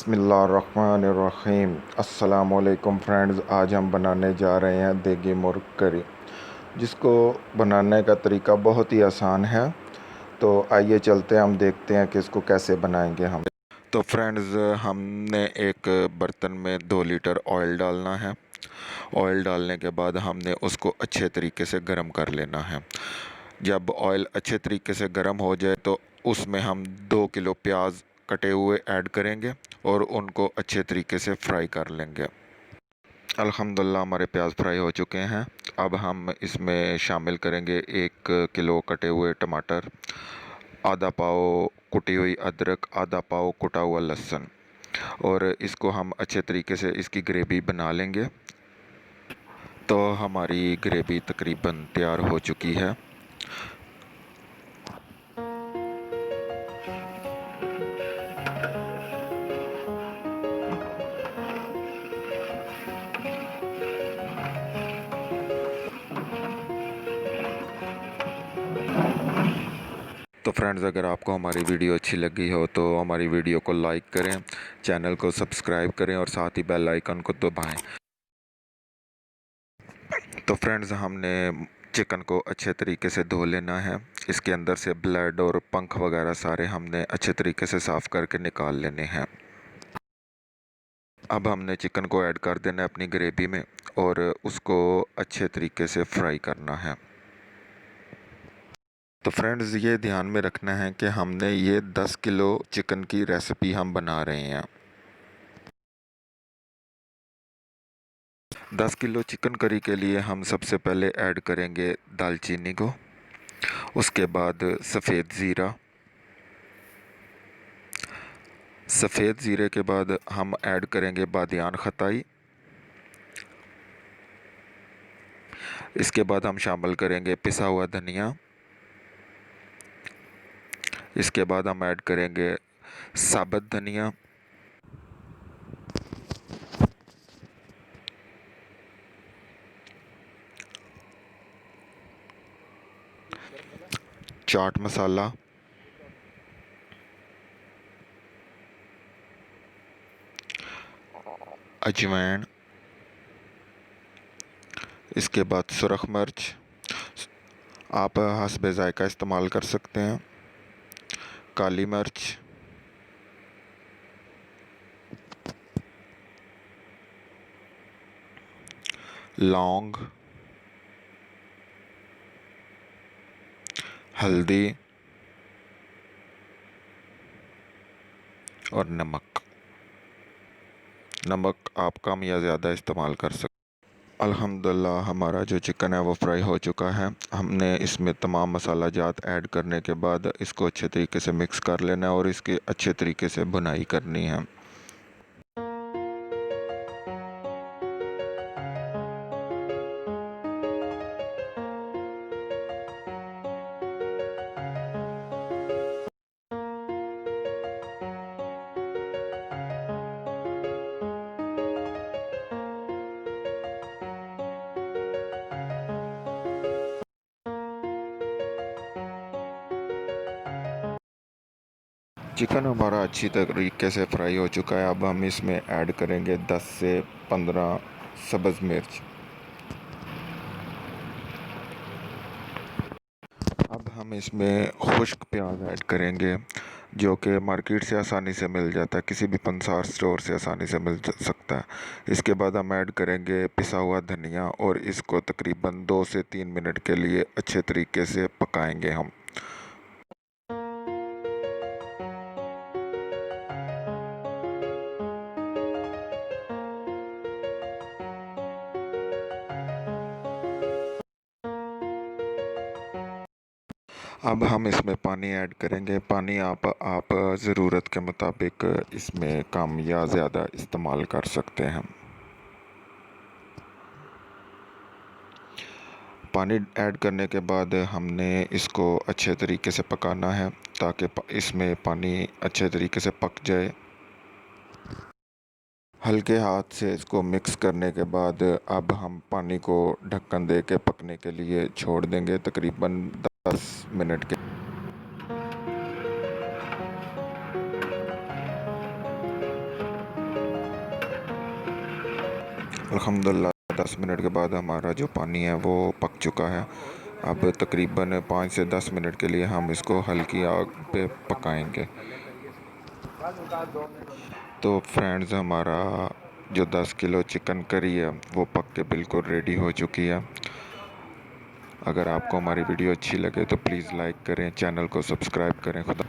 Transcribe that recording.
बिस्मिल्लाहिर्रहमानिर्रहीम। अस्सलामुअलैकुम फ्रेंड्स, आज हम बनाने जा रहे हैं देगी मुर्ग करी, जिसको बनाने का तरीका बहुत ही आसान है। तो आइए चलते हैं, हम देखते हैं कि इसको कैसे बनाएंगे हम। तो फ्रेंड्स, हमने एक बर्तन में 2 लीटर ऑयल डालना है। ऑयल डालने के बाद हमने उसको अच्छे तरीके से गर्म कर लेना है। जब ऑयल अच्छे तरीके से गर्म हो जाए तो उसमें हम 2 किलो प्याज कटे हुए ऐड करेंगे और उनको अच्छे तरीके से फ्राई कर लेंगे। अल्हम्दुलिल्लाह हमारे प्याज फ्राई हो चुके हैं। अब हम इसमें शामिल करेंगे 1 किलो कटे हुए टमाटर, आधा पाव कुटी हुई अदरक, आधा पाव कुटा हुआ लहसुन, और इसको हम अच्छे तरीके से इसकी ग्रेवी बना लेंगे। तो हमारी ग्रेवी तकरीबन तैयार हो चुकी है। तो फ्रेंड्स, अगर आपको हमारी वीडियो अच्छी लगी हो तो हमारी वीडियो को लाइक करें, चैनल को सब्सक्राइब करें और साथ ही बेल आइकन को दबाएं। तो फ्रेंड्स, हमने चिकन को अच्छे तरीके से धो लेना है। इसके अंदर से ब्लड और पंख वगैरह सारे हमने अच्छे तरीके से साफ़ करके निकाल लेने हैं। अब हमने चिकन को ऐड कर देना है अपनी ग्रेवी में और उसको अच्छे तरीके से फ्राई करना है। तो फ्रेंड्स, ये ध्यान में रखना है कि हमने ये 10 किलो चिकन की रेसिपी हम बना रहे हैं। 10 किलो चिकन करी के लिए हम सबसे पहले ऐड करेंगे दालचीनी को, उसके बाद सफ़ेद ज़ीरे के बाद हम ऐड करेंगे बादियान खताई। इसके बाद हम शामिल करेंगे पिसा हुआ धनिया। इसके बाद हम ऐड करेंगे साबुत धनिया, चाट मसाला, अजवाइन, इसके बाद सुरख मिर्च, आप हस्बे ज़ायका इस्तेमाल कर सकते हैं, काली मिर्च, लौंग, हल्दी और नमक। नमक आप कम या ज़्यादा इस्तेमाल कर सकते। अल्हम्दुलिल्लाह हमारा जो चिकन है वो फ्राई हो चुका है। हमने इसमें तमाम मसाला जात ऐड करने के बाद इसको अच्छे तरीके से मिक्स कर लेना है और इसकी अच्छे तरीके से भुनाई करनी है। चिकन हमारा अच्छी तरीके से फ्राई हो चुका है। अब हम इसमें ऐड करेंगे 10 से 15 सब्ज़ मिर्च। अब हम इसमें खुश्क प्याज ऐड करेंगे, जो कि मार्केट से आसानी से मिल जाता है, किसी भी पंसार स्टोर से आसानी से मिल सकता है। इसके बाद हम ऐड करेंगे पिसा हुआ धनिया और इसको तकरीबन 2 से 3 मिनट के लिए अच्छे तरीके से पकाएंगे हम। अब हम इसमें पानी ऐड करेंगे। पानी आप ज़रूरत के मुताबिक इसमें कम या ज़्यादा इस्तेमाल कर सकते हैं। पानी ऐड करने के बाद हमने इसको अच्छे तरीके से पकाना है ताकि इसमें पानी अच्छे तरीके से पक जाए। हल्के हाथ से इसको मिक्स करने के बाद अब हम पानी को ढक्कन दे के पकने के लिए छोड़ देंगे तकरीबन 10 मिनट के। अल्हम्दुलिल्लाह 10 मिनट के बाद हमारा जो पानी है वो पक चुका है। अब तकरीबन 5 से 10 मिनट के लिए हम इसको हल्की आग पे पकाएंगे। तो फ्रेंड्स, हमारा जो 10 किलो चिकन करी है वो पक के बिल्कुल रेडी हो चुकी है। अगर आपको हमारी वीडियो अच्छी लगे तो प्लीज़ लाइक करें, चैनल को सब्सक्राइब करें। खुदा